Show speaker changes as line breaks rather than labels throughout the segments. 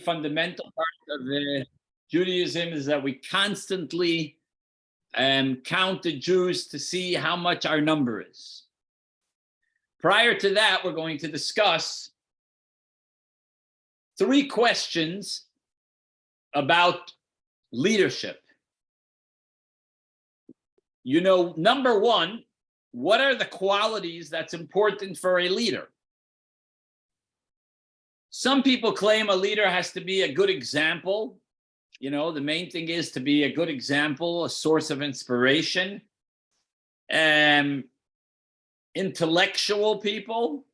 fundamental part of Judaism is that we constantly count the Jews to see how much our number is. Prior to that, we're going to discuss 3 questions about leadership. Number 1, what are the qualities that's important for a leader? Some people claim a leader has to be a good example. The main thing is to be a good example, a source of inspiration. Intellectual people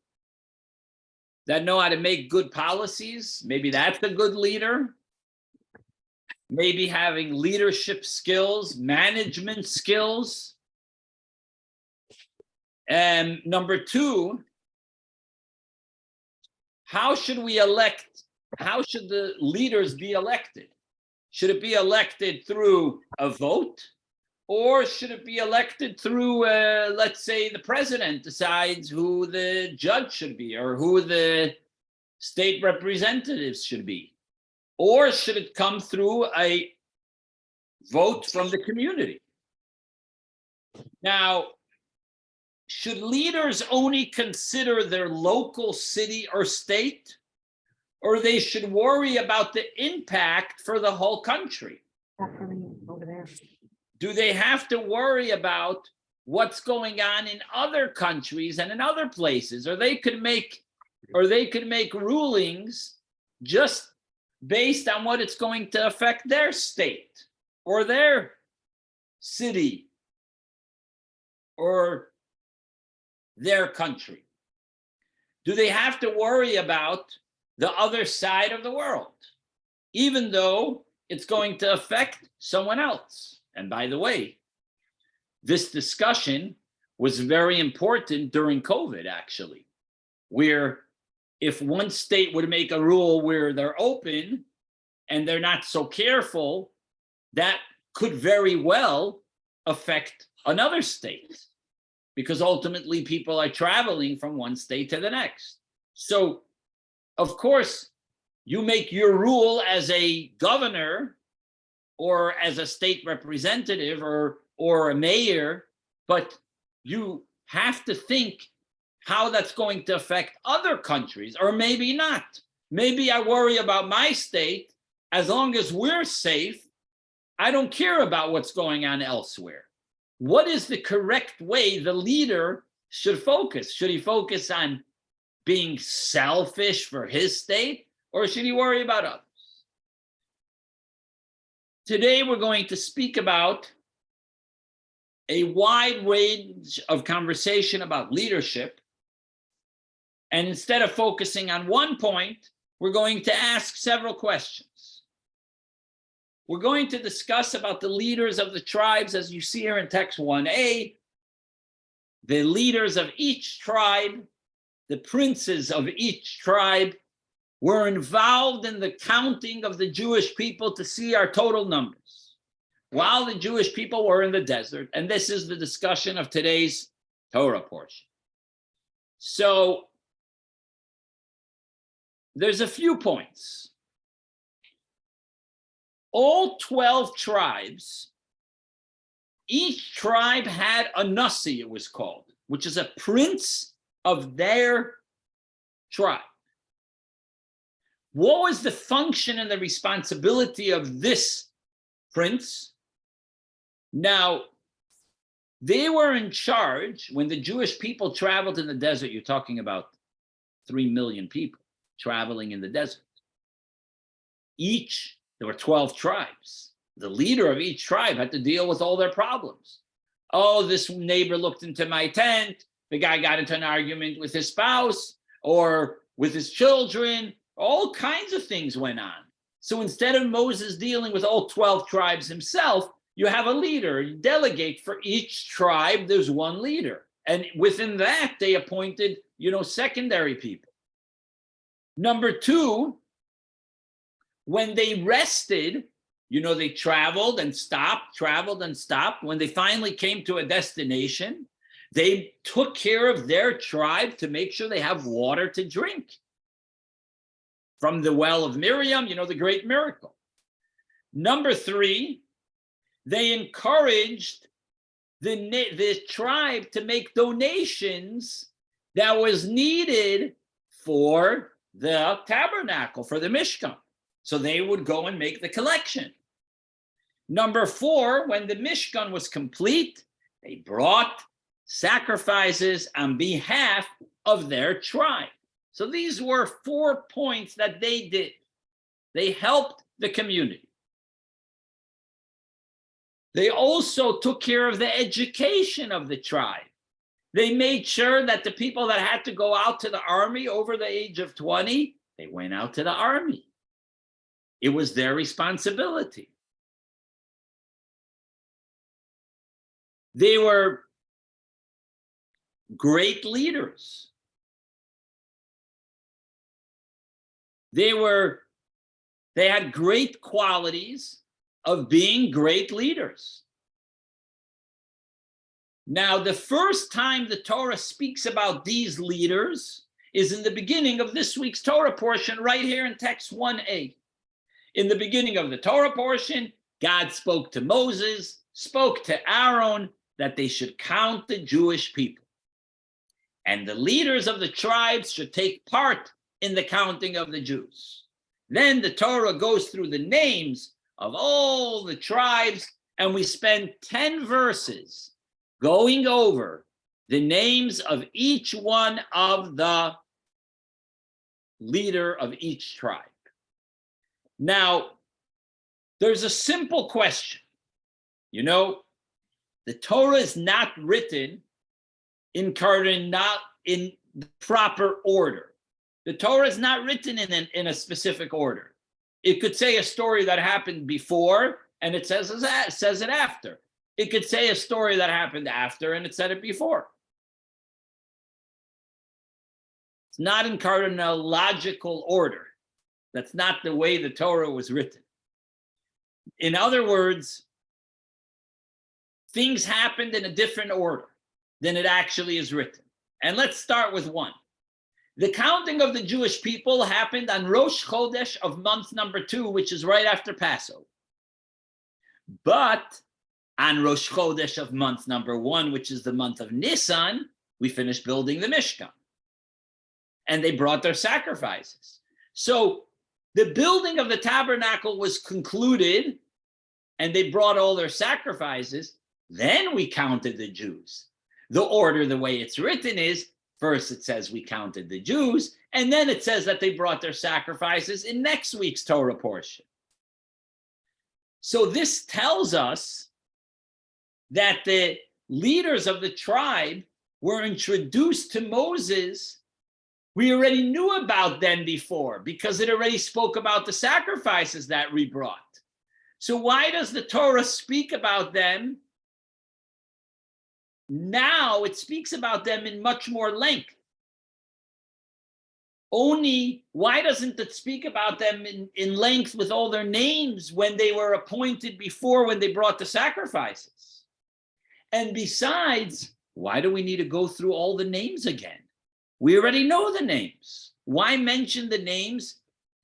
that know how to make good policies, maybe that's a good leader. Maybe having leadership skills, management skills. And number 2, how should the leaders be elected? Should it be elected through a vote? Or should it be elected through, let's say, the president decides who the judge should be or who the state representatives should be? Or should it come through a vote from the community? Now, should leaders only consider their local city or state, or they should worry about the impact for the whole country?
Over there.
Do they have to worry about what's going on in other countries and in other places? Or they could make rulings just based on what it's going to affect their state or their city or their country? Do they have to worry about the other side of the world, even though it's going to affect someone else? And by the way, this discussion was very important during COVID, actually, where if one state would make a rule where they're open and they're not so careful, that could very well affect another state, because ultimately people are traveling from one state to the next. So, of course, you make your rule as a governor or as a state representative or a mayor, but you have to think how that's going to affect other countries, or maybe not. Maybe I worry about my state. As long as we're safe, I don't care about what's going on elsewhere. What is the correct way the leader should focus? Should he focus on being selfish for his state, or should he worry about others? Today, we're going to speak about a wide range of conversation about leadership. And instead of focusing on one point, we're going to ask several questions. We're going to discuss about the leaders of the tribes, as you see here in text 1a, the leaders of each tribe, the princes of each tribe, were involved in the counting of the Jewish people to see our total numbers while the Jewish people were in the desert. And this is the discussion of today's Torah portion. So there's a few points. All 12 tribes, each tribe had a Nasi, it was called, which is a prince of their tribe. What was the function and the responsibility of this prince? Now, they were in charge when the Jewish people traveled in the desert. You're talking about 3 million people traveling in the desert. There were 12 tribes. The leader of each tribe had to deal with all their problems. Oh, this neighbor looked into my tent. The guy got into an argument with his spouse or with his children. All kinds of things went on. So instead of Moses dealing with all 12 tribes himself, you have a leader. You delegate for each tribe, there's one leader. And within that, they appointed, secondary people. Number 2, when they rested, they traveled and stopped. When they finally came to a destination, they took care of their tribe to make sure they have water to drink. from the well of Miriam, the great miracle. Number 3, they encouraged the tribe to make donations that was needed for the tabernacle, for the Mishkan. So they would go and make the collection. Number 4, when the Mishkan was complete, they brought sacrifices on behalf of their tribe. So these were 4 points that they did. They helped the community. They also took care of the education of the tribe. They made sure that the people that had to go out to the army over the age of 20, they went out to the army. It was their responsibility. They were great leaders. They had great qualities of being great leaders. Now, the first time the Torah speaks about these leaders is in the beginning of this week's Torah portion, right here in text 1a. In the beginning of the Torah portion, God spoke to Moses, spoke to Aaron, that they should count the Jewish people. And the leaders of the tribes should take part in the counting of the Jews. Then the Torah goes through the names of all the tribes, and we spend 10 verses going over the names of each one of the leader of each tribe. Now, there's a simple question. The Torah is not written in the proper order. The Torah is not written in a specific order. It could say a story that happened before, and it says it after. It could say a story that happened after, and it said it before. It's not in chronological order. That's not the way the Torah was written. In other words, things happened in a different order than it actually is written. And let's start with 1. The counting of the Jewish people happened on Rosh Chodesh of month number 2, which is right after Passover. But on Rosh Chodesh of month number 1, which is the month of Nisan, we finished building the Mishkan. And they brought their sacrifices. So the building of the tabernacle was concluded, and they brought all their sacrifices. Then we counted the Jews. The order, the way it's written is, first it says we counted the Jews, and then it says that they brought their sacrifices in next week's Torah portion. So this tells us that the leaders of the tribe were introduced to Moses. We already knew about them before because it already spoke about the sacrifices that we brought. So why does the Torah speak about them? Now it speaks about them in much more length. Why doesn't it speak about them in length with all their names when they were appointed before, when they brought the sacrifices? And besides, why do we need to go through all the names again? We already know the names. Why mention the names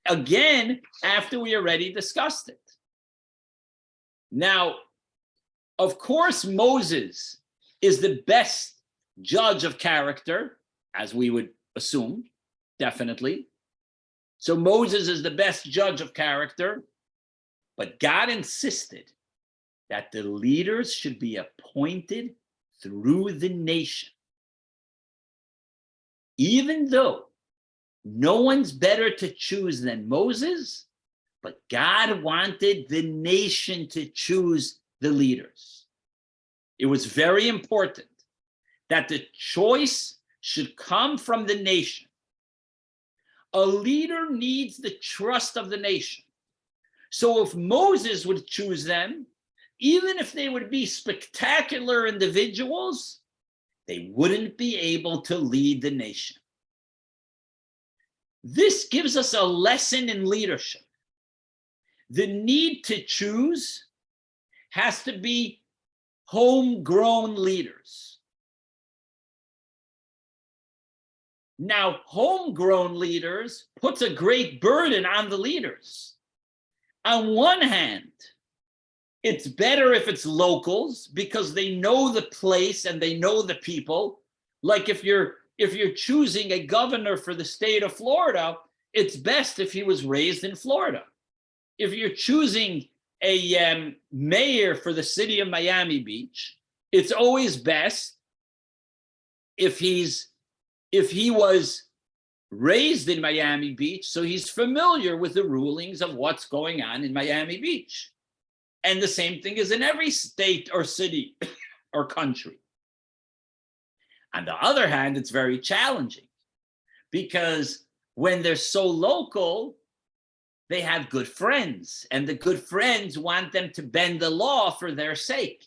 again after we already discussed it? Now, of course, Moses is the best judge of character, as we would assume, definitely. So Moses is the best judge of character, but God insisted that the leaders should be appointed through the nation. Even though no one's better to choose than Moses, but God wanted the nation to choose the leaders. It was very important that the choice should come from the nation. A leader needs the trust of the nation. So if Moses would choose them, even if they would be spectacular individuals, they wouldn't be able to lead the nation. This gives us a lesson in leadership. The need to choose has to be homegrown leaders. Now, homegrown leaders puts a great burden on the leaders. On one hand, it's better if it's locals because they know the place and they know the people. Like if you're choosing a governor for the state of Florida, it's best if he was raised in Florida. If you're choosing a mayor for the city of Miami Beach, it's always best if he was raised in Miami Beach, so he's familiar with the rulings of what's going on in Miami Beach. And the same thing is in every state or city or country. On the other hand, it's very challenging because when they're so local, they have good friends, and the good friends want them to bend the law for their sake.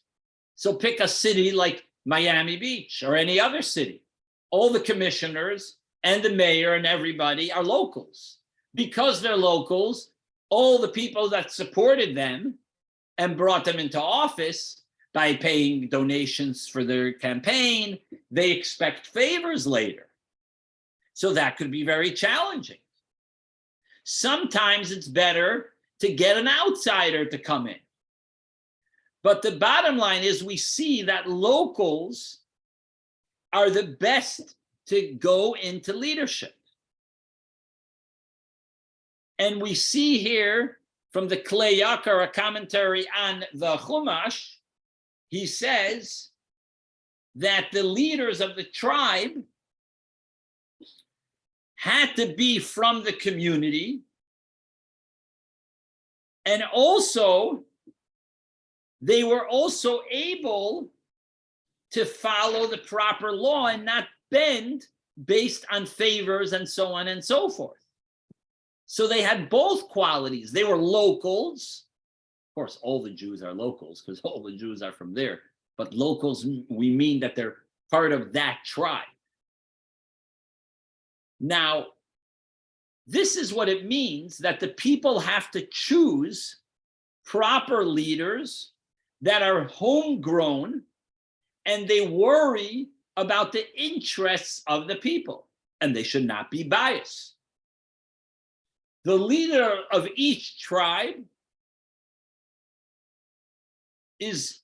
So pick a city like Miami Beach or any other city. All the commissioners and the mayor and everybody are locals. Because they're locals, all the people that supported them and brought them into office by paying donations for their campaign, they expect favors later. So that could be very challenging. Sometimes it's better to get an outsider to come in. But the bottom line is we see that locals are the best to go into leadership. And we see here from the Klei Yakar, a commentary on the Chumash, he says that the leaders of the tribe had to be from the community, and also they were also able to follow the proper law and not bend based on favors and so on and so forth. So they had both qualities. They were locals. Of course, all the Jews are locals because all the Jews are from there. But locals, we mean that they're part of that tribe. Now, this is what it means that the people have to choose proper leaders that are homegrown, and they worry about the interests of the people, and they should not be biased. The leader of each tribe is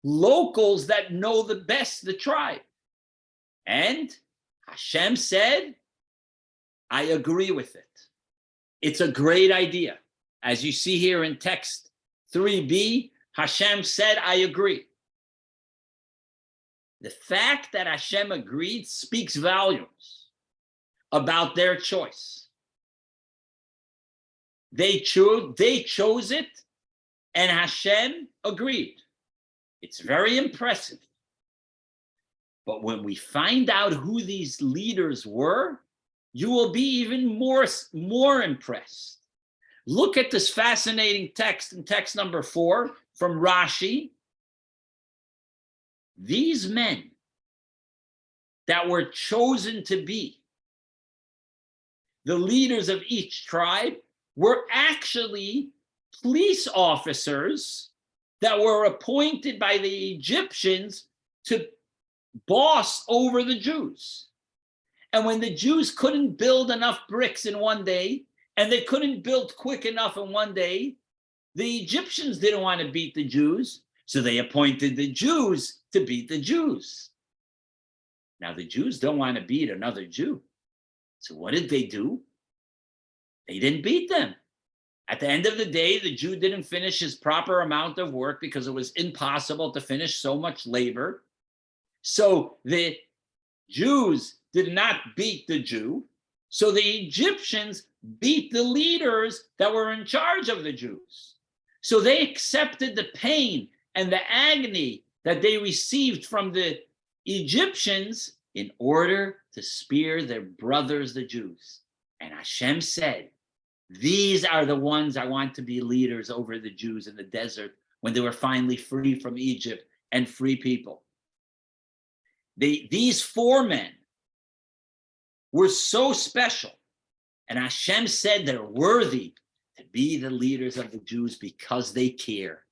locals that know the best the tribe. And Hashem said, I agree with it. It's a great idea. As you see here in text 3b, Hashem said, I agree. The fact that Hashem agreed speaks volumes about their choice. They chose it, and Hashem agreed. It's very impressive. But when we find out who these leaders were, you will be even more impressed. Look at this fascinating text in text number 4 from Rashi. These men that were chosen to be the leaders of each tribe were actually police officers that were appointed by the Egyptians to boss over the Jews. And when the Jews couldn't build enough bricks in one day, and they couldn't build quick enough in one day, the Egyptians didn't want to beat the Jews, so they appointed the Jews to beat the Jews. Now, the Jews don't want to beat another Jew. So what did they do? They didn't beat them. At the end of the day, the Jew didn't finish his proper amount of work because it was impossible to finish so much labor. So the Jews did not beat the Jew. So the Egyptians beat the leaders that were in charge of the Jews. So they accepted the pain and the agony that they received from the Egyptians in order to spare their brothers, the Jews. And Hashem said, these are the ones I want to be leaders over the Jews in the desert when they were finally free from Egypt and free people. These 4 men were so special. And Hashem said they're worthy to be the leaders of the Jews because they care.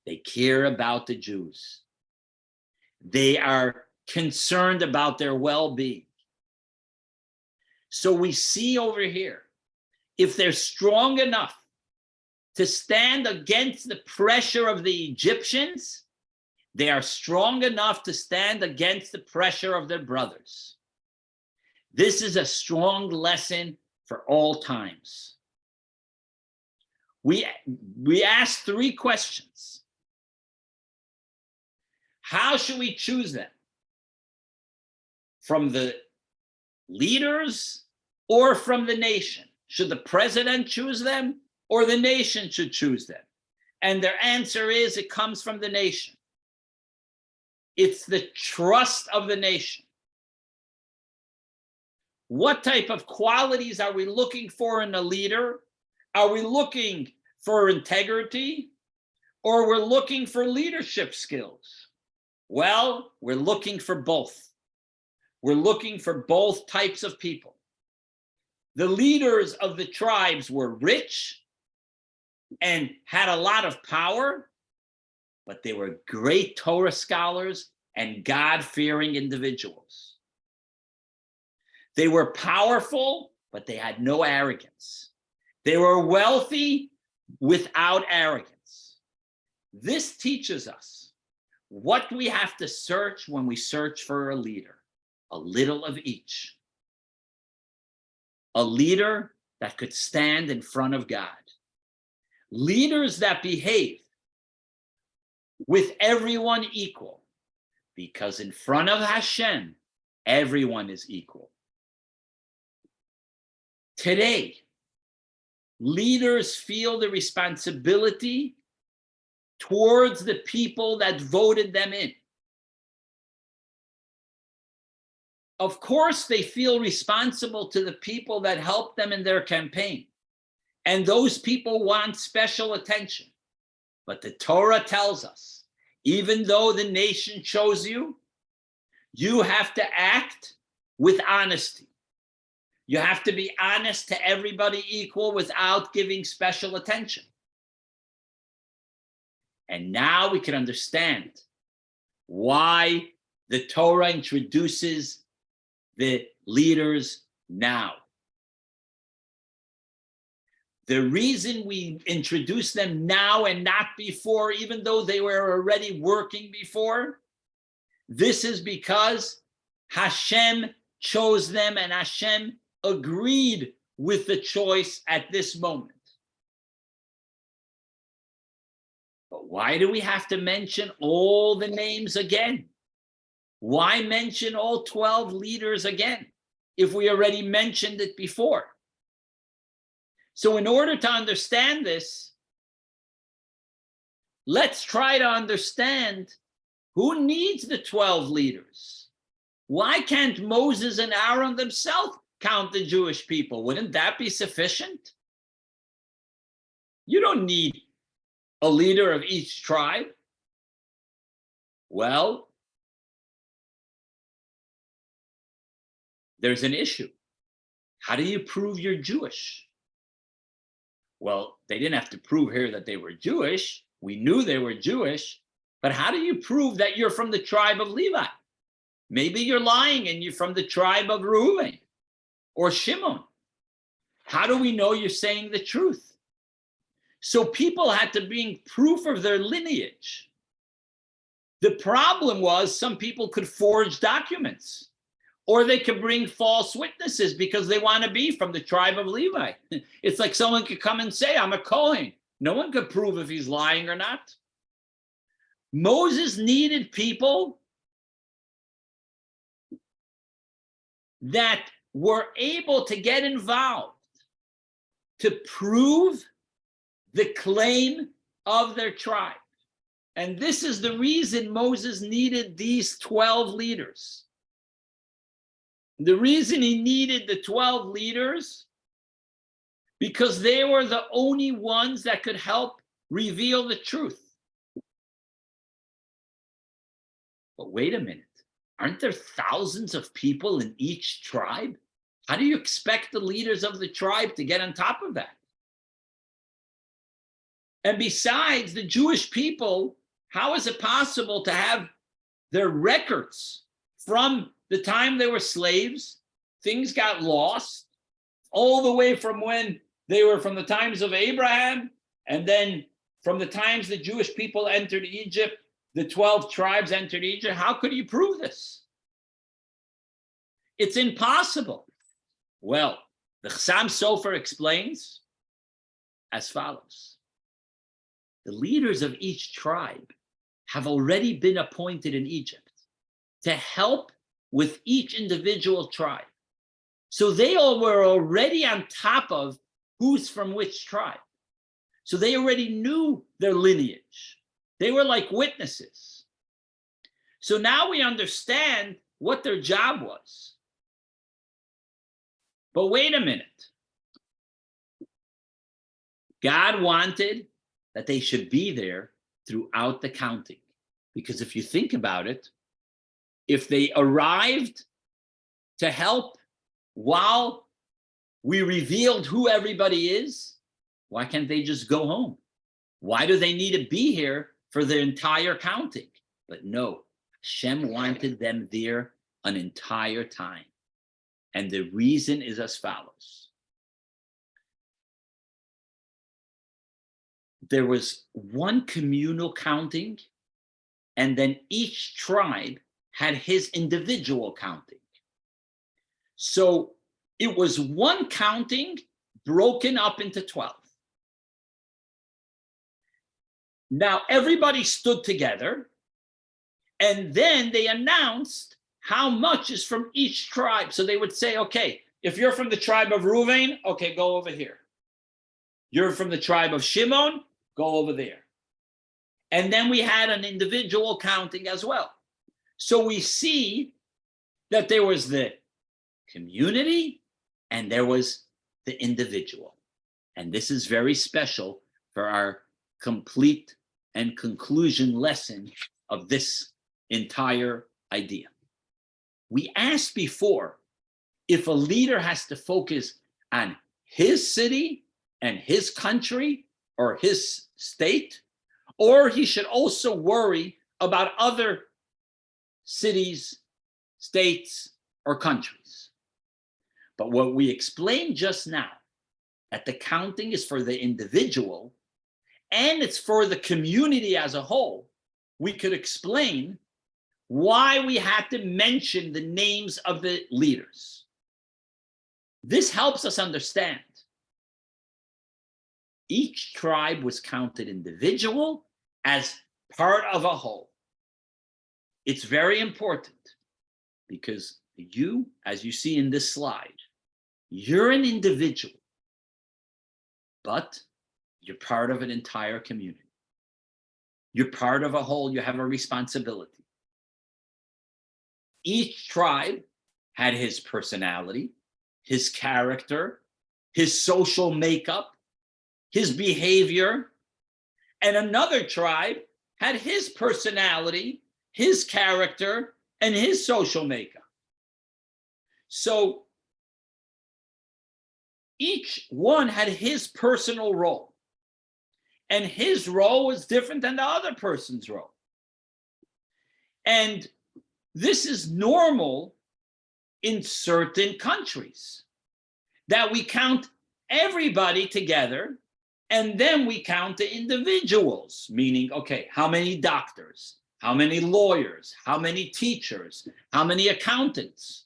They care about the Jews. They are concerned about their well-being. So we see over here, if they're strong enough to stand against the pressure of the Egyptians, they are strong enough to stand against the pressure of their brothers. This is a strong lesson for all times. We ask 3 questions. How should we choose them? From the leaders or from the nation? Should the president choose them or the nation should choose them? And their answer is it comes from the nation. It's the trust of the nation. What type of qualities are we looking for in a leader? Are we looking for integrity or we're looking for leadership skills? Well, we're looking for both. We're looking for both types of people. The leaders of the tribes were rich and had a lot of power, but they were great Torah scholars and God-fearing individuals. They were powerful, but they had no arrogance. They were wealthy without arrogance. This teaches us what we have to search when we search for a leader. A little of each. A leader that could stand in front of God. Leaders that behave with everyone equal, because in front of Hashem, everyone is equal. Today, leaders feel the responsibility towards the people that voted them in. Of course, they feel responsible to the people that helped them in their campaign. And those people want special attention. But the Torah tells us, even though the nation chose you, you have to act with honesty. You have to be honest to everybody equal without giving special attention. And now we can understand why the Torah introduces the leaders now. The reason we introduce them now and not before, even though they were already working before, this is because Hashem chose them and Hashem agreed with the choice at this moment. But why do we have to mention all the names again? Why mention all 12 leaders again if we already mentioned it before? So in order to understand this, let's try to understand who needs the 12 leaders. Why can't Moses and Aaron themselves count the Jewish people? Wouldn't that be sufficient? You don't need a leader of each tribe. Well, there's an issue. How do you prove you're Jewish? Well, they didn't have to prove here that they were Jewish. We knew they were Jewish. But how do you prove that you're from the tribe of Levi? Maybe you're lying and you're from the tribe of Reuben or Shimon. How do we know you're saying the truth? So people had to bring proof of their lineage. The problem was some people could forge documents. Or they could bring false witnesses because they want to be from the tribe of Levi. It's like someone could come and say, I'm a Kohen. No one could prove if he's lying or not. Moses needed people that were able to get involved to prove the claim of their tribe. And this is the reason Moses needed these 12 leaders. The reason he needed the 12 leaders, because they were the only ones that could help reveal the truth. But wait a minute, aren't there thousands of people in each tribe? How do you expect the leaders of the tribe to get on top of that? And besides, the Jewish people, how is it possible to have their records from the time they were slaves? Things got lost. all the way from when they were from the times of Abraham, and then from the times the Jewish people entered Egypt, the 12 tribes entered Egypt. How could you prove this? It's impossible. Well, the Chassam Sofer explains as follows. The leaders of each tribe have already been appointed in Egypt to help with each individual tribe. So they all were already on top of who's from which tribe. So they already knew their lineage. They were like witnesses. So now we understand what their job was. But wait a minute. God wanted that they should be there throughout the counting. Because if you think about it, if they arrived to help while we revealed who everybody is, why can't they just go home? Why do they need to be here for the entire counting? But no, Hashem wanted them there an entire time. And the reason is as follows. There was one communal counting, and then each tribe had his individual counting. So it was one counting broken up into 12. Now everybody stood together, and then they announced how much is from each tribe. So they would say, okay, if you're from the tribe of Reuven, okay, go over here. You're from the tribe of Shimon, go over there. And then we had an individual counting as well. So we see that there was the community and there was the individual. And this is very special for our complete and conclusion lesson of this entire idea. We asked before if a leader has to focus on his city and his country or his state, or he should also worry about other cities, states, or countries. But what we explained just now, that the counting is for the individual and it's for the community as a whole, we could explain why we had to mention the names of the leaders. This helps us understand. Each tribe was counted individual as part of a whole. It's very important because you, as you see in this slide, you're an individual, but you're part of an entire community. You're part of a whole, you have a responsibility. Each tribe had his personality, his character, his social makeup, his behavior, and another tribe had his personality, his character, and his social makeup. So each one had his personal role, and his role was different than the other person's role. And this is normal in certain countries, that we count everybody together and then we count the individuals, meaning, okay, how many doctors, how many lawyers, how many teachers, how many accountants.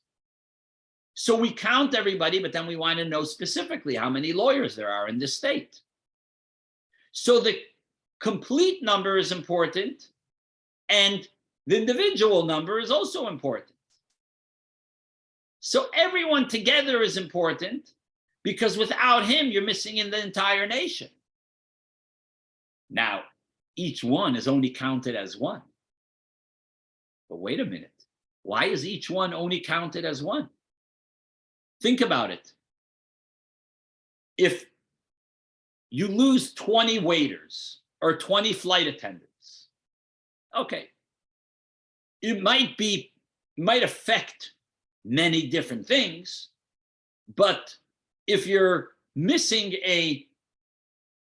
So we count everybody, but then we want to know specifically how many lawyers there are in this state. So the complete number is important, and the individual number is also important. So everyone together is important, because without him, you're missing in the entire nation. Now, each one is only counted as one. But wait a minute. Why is each one only counted as one? Think about it. If you lose 20 waiters or 20 flight attendants, okay, it might affect many different things, but if you're missing a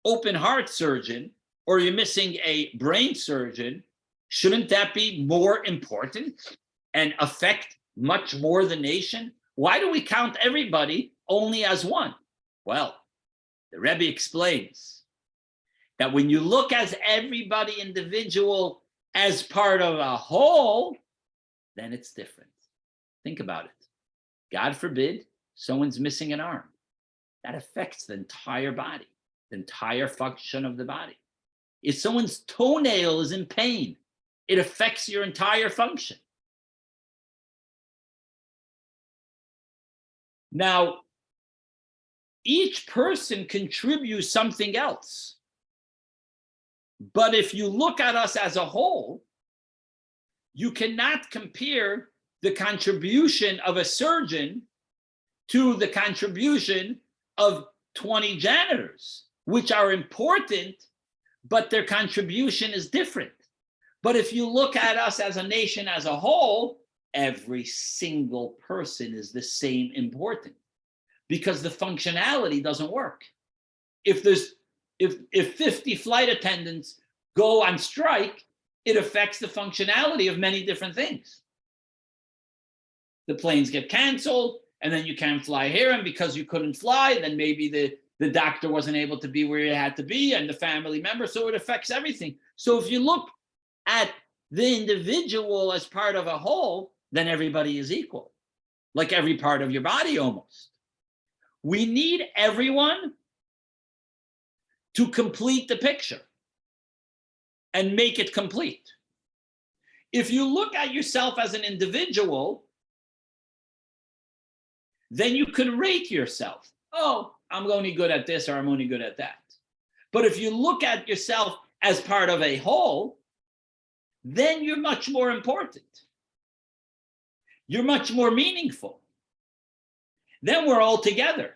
open heart surgeon or you're missing a brain surgeon, shouldn't that be more important and affect much more the nation? Why do we count everybody only as one? Well, the Rebbe explains that when you look as everybody individual as part of a whole, then it's different. Think about it. God forbid someone's missing an arm. That affects the entire body, the entire function of the body. If someone's toenail is in pain, it affects your entire function. Now, each person contributes something else. But if you look at us as a whole, you cannot compare the contribution of a surgeon to the contribution of 20 janitors, which are important, but their contribution is different. But if you look at us as a nation as a whole, every single person is the same important, because the functionality doesn't work. If 50 flight attendants go on strike, it affects the functionality of many different things. The planes get canceled, and then you can't fly here, and because you couldn't fly, then maybe the doctor wasn't able to be where he had to be, and the family member, so it affects everything. So if you look at the individual as part of a whole, then everybody is equal, like every part of your body almost. We need everyone to complete the picture and make it complete. If you look at yourself as an individual, then you can rate yourself. Oh, I'm only good at this, or I'm only good at that. But if you look at yourself as part of a whole, then you're much more important. You're much more meaningful. Then we're all together.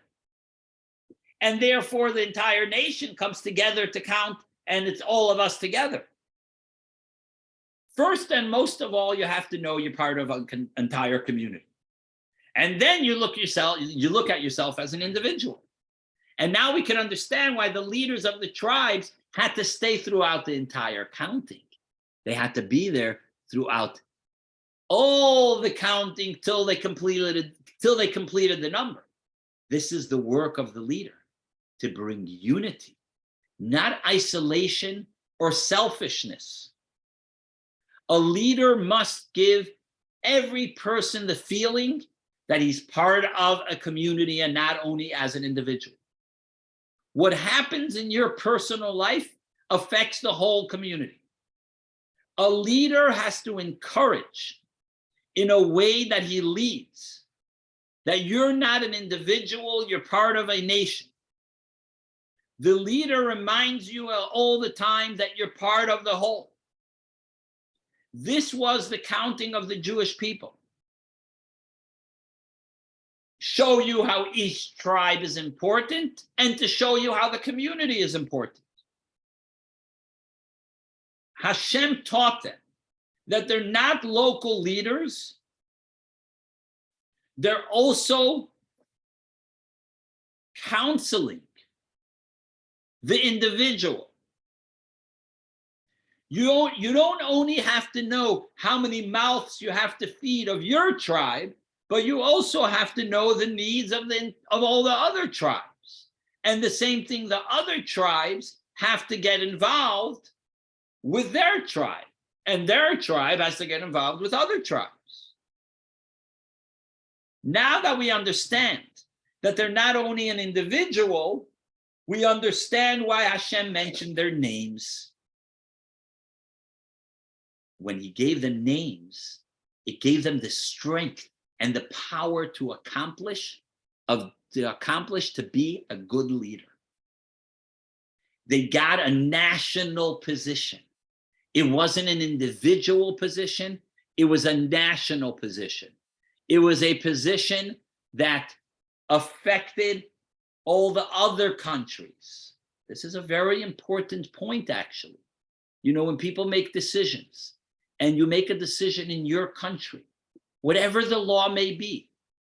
And therefore, the entire nation comes together to count, and it's all of us together. First and most of all, you have to know you're part of an entire community. And then you look at yourself as an individual. And now we can understand why the leaders of the tribes had to stay throughout the entire counting. They had to be there throughout all the counting till they completed the number. This is the work of the leader, to bring unity, not isolation or selfishness. A leader must give every person the feeling that he's part of a community and not only as an individual. What happens in your personal life affects the whole community. A leader has to encourage in a way that he leads, that you're not an individual, you're part of a nation. The leader reminds you all the time that you're part of the whole. This was the counting of the Jewish people. Show you how each tribe is important, and to show you how the community is important. Hashem taught them that they're not local leaders, they're also counseling the individual. You don't only have to know how many mouths you have to feed of your tribe, but you also have to know the needs of all the other tribes. And the same thing, the other tribes have to get involved with their tribe, and their tribe has to get involved with other tribes. Now that we understand that they're not only an individual, we understand why Hashem mentioned their names. When he gave them names, it gave them the strength and the power to accomplish to be a good leader. They got a national position. It wasn't an individual position, it was a national position. It was a position that affected all the other countries. This is a very important point, actually. You know, when people make decisions, and you make a decision in your country, whatever the law may be,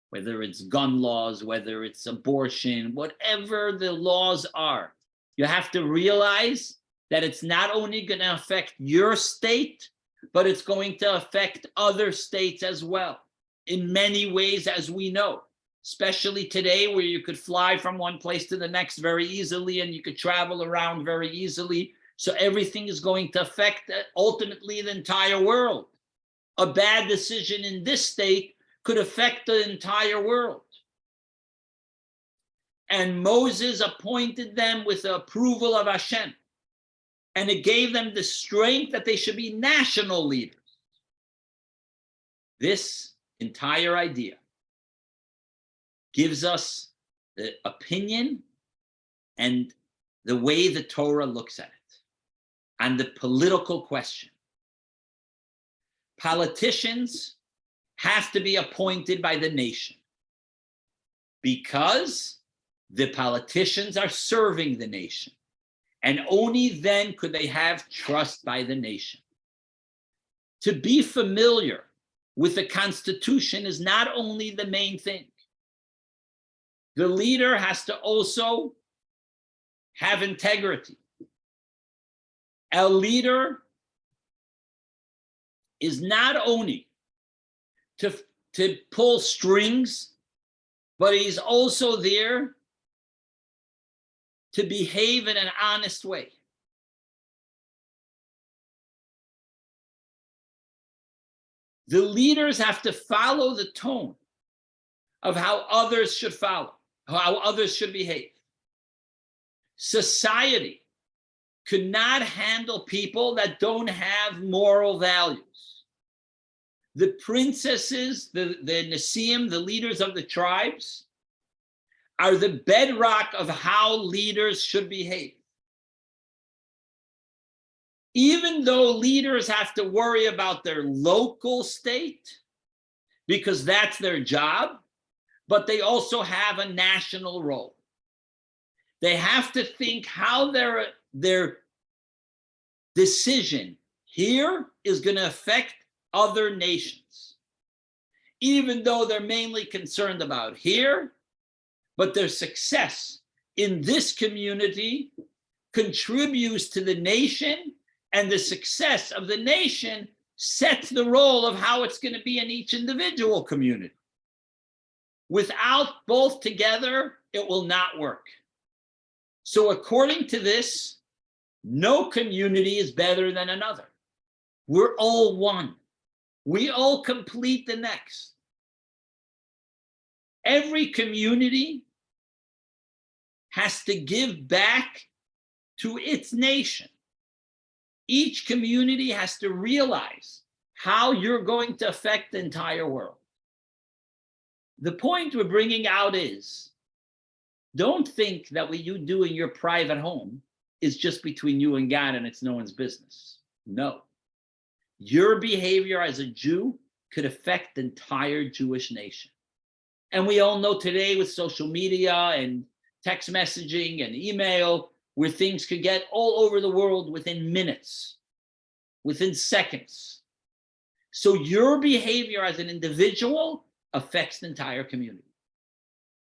whether it's gun laws, whether it's abortion, whatever the laws are, you have to realize that it's not only going to affect your state, but it's going to affect other states as well, in many ways, as we know. especially today where you could fly from one place to the next very easily and you could travel around very easily. So everything is going to affect ultimately the entire world. A bad decision in this state could affect the entire world. And Moses appointed them with the approval of Hashem. And it gave them the strength that they should be national leaders. This entire idea gives us the opinion and the way the Torah looks at it and the political question. Politicians have to be appointed by the nation because the politicians are serving the nation. And only then could they have trust by the nation. To be familiar with the Constitution is not only the main thing. The leader has to also have integrity. A leader is not only to pull strings, but he's also there to behave in an honest way. The leaders have to follow the tone of how others should follow, how others should behave. Society could not handle people that don't have moral values. The princesses, the Nesiim, the leaders of the tribes, are the bedrock of how leaders should behave. Even though leaders have to worry about their local state, because that's their job, but they also have a national role. They have to think how their decision here is going to affect other nations. Even though they're mainly concerned about here, but their success in this community contributes to the nation, and the success of the nation sets the role of how it's going to be in each individual community. Without both together, it will not work. So according to this, no community is better than another. We're all one. We all complete the next. Every community has to give back to its nation. Each community has to realize how you're going to affect the entire world. The point we're bringing out is, don't think that what you do in your private home is just between you and God and it's no one's business. No. Your behavior as a Jew could affect the entire Jewish nation. And we all know today with social media and text messaging and email, where things could get all over the world within minutes, within seconds. So your behavior as an individual affects the entire community.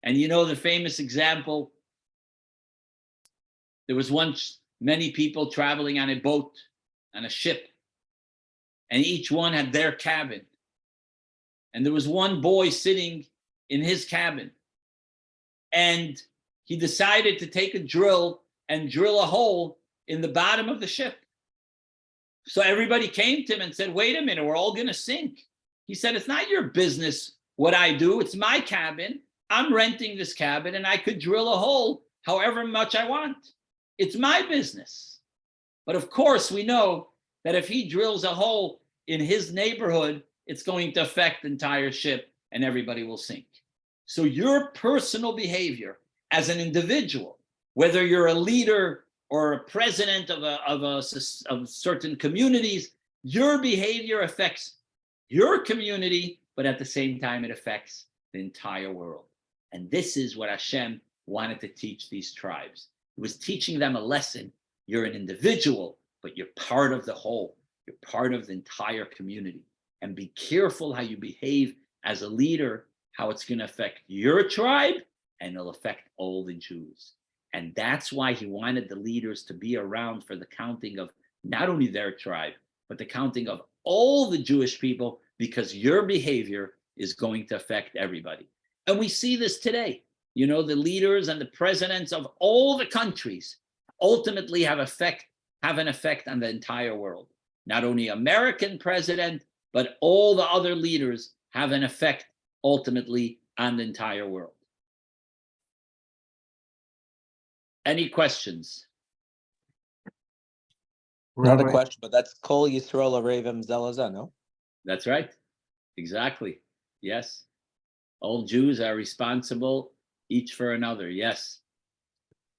And you know the famous example, there was once many people traveling on a boat, on a ship, and each one had their cabin. And there was one boy sitting in his cabin, and he decided to take a drill and drill a hole in the bottom of the ship. So everybody came to him and said, wait a minute, we're all going to sink. He said, it's not your business what I do. It's my cabin. I'm renting this cabin and I could drill a hole however much I want. It's my business. But of course, we know that if he drills a hole in his neighborhood, it's going to affect the entire ship and everybody will sink. So your personal behavior as an individual, whether you're a leader or a president of certain communities, your behavior affects your community, but at the same time, it affects the entire world. And this is what Hashem wanted to teach these tribes. It was teaching them a lesson. You're an individual, but you're part of the whole. You're part of the entire community. And be careful how you behave as a leader, how it's going to affect your tribe, and it'll affect all the Jews. And that's why he wanted the leaders to be around for the counting of not only their tribe, but the counting of all the Jewish people, because your behavior is going to affect everybody. And we see this today. You know, the leaders and the presidents of all the countries ultimately have an effect on the entire world. Not only American president, but all the other leaders have an effect ultimately on the entire world. Any questions?
Not a question, but that's Kol Yisrael Arevim Zelazah, no?
That's right. Exactly. Yes. All Jews are responsible each for another. Yes.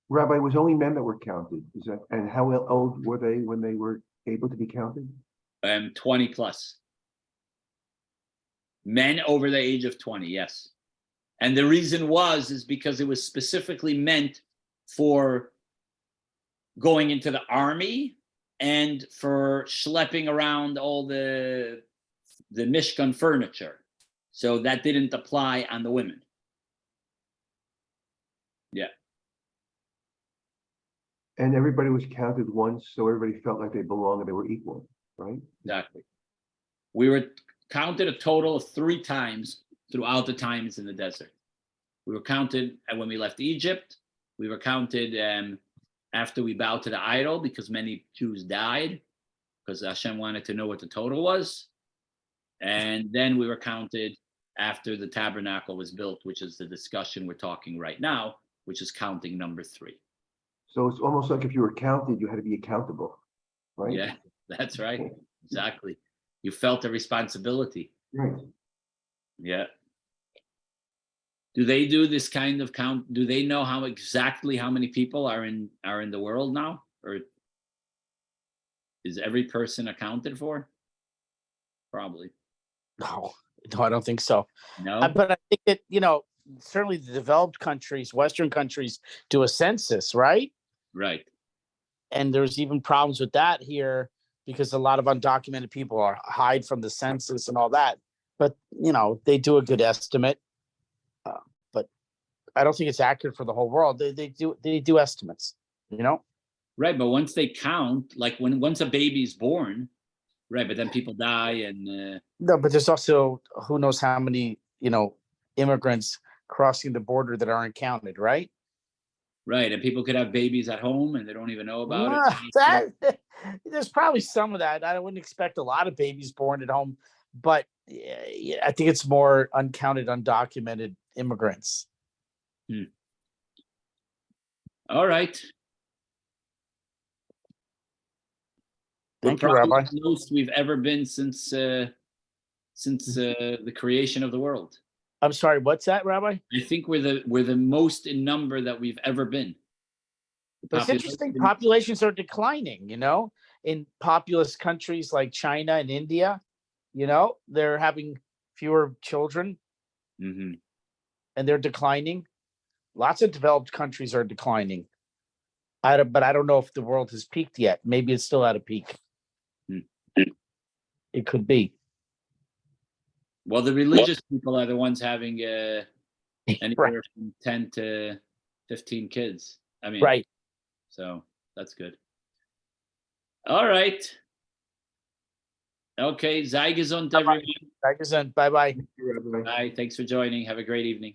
Rabbi, it was only men that were counted. Is that, and how old were they when they were able to be counted?
20 plus. Men over the age of 20, yes. And the reason is because it was specifically meant for going into the army and for schlepping around all the Mishkan furniture. So that didn't apply on the women. Yeah.
And everybody was counted once, so everybody felt like they belonged and they were equal, right?
Exactly. We were counted a total of 3 times throughout the times in the desert. We were counted when we left Egypt. We were counted after we bowed to the idol because many Jews died because Hashem wanted to know what the total was. And then we were counted after the tabernacle was built, which is the discussion we're talking right now, which is counting number 3.
So it's almost like if you were counted, you had to be accountable, right?
Yeah, that's right. Exactly. You felt the responsibility.
Right.
Yeah. Do they do this kind of count? Do they know exactly how many people are in the world now? Or is every person accounted for? Probably.
No, I don't think so.
No.
But I think that, certainly the developed countries, Western countries, do a census, right?
Right.
And there's even problems with that here because a lot of undocumented people are hide from the census and all that. But, they do a good estimate. But I don't think it's accurate for the whole world. They do estimates,
Right. But once they count, like once a baby's born, right, but then people die and
No, but there's also who knows how many, immigrants crossing the border that aren't counted, right?
right, and people could have babies at home and they don't even know about it.
There's probably some of that. I wouldn't expect a lot of babies born at home, but I think it's more uncounted, undocumented immigrants.
All right.
Thank you, Rabbi.
The most we've ever been since the creation of the world.
I'm sorry, what's that, Rabbi?
I think we're the most in number that we've ever been.
But it's interesting. Populations are declining, in populous countries like China and India. They're having fewer children,
Mm-hmm.
and they're declining. Lots of developed countries are declining. But I don't know if the world has peaked yet. Maybe it's still at a peak. It could be.
Well, the religious people are the ones having anywhere
Right.
from 10 to 15 kids. I mean,
Right.
So that's good. All right. Okay. Sei gesund, everyone.
Sei gesund. Bye-bye.
Bye. Thanks for joining. Have a great evening.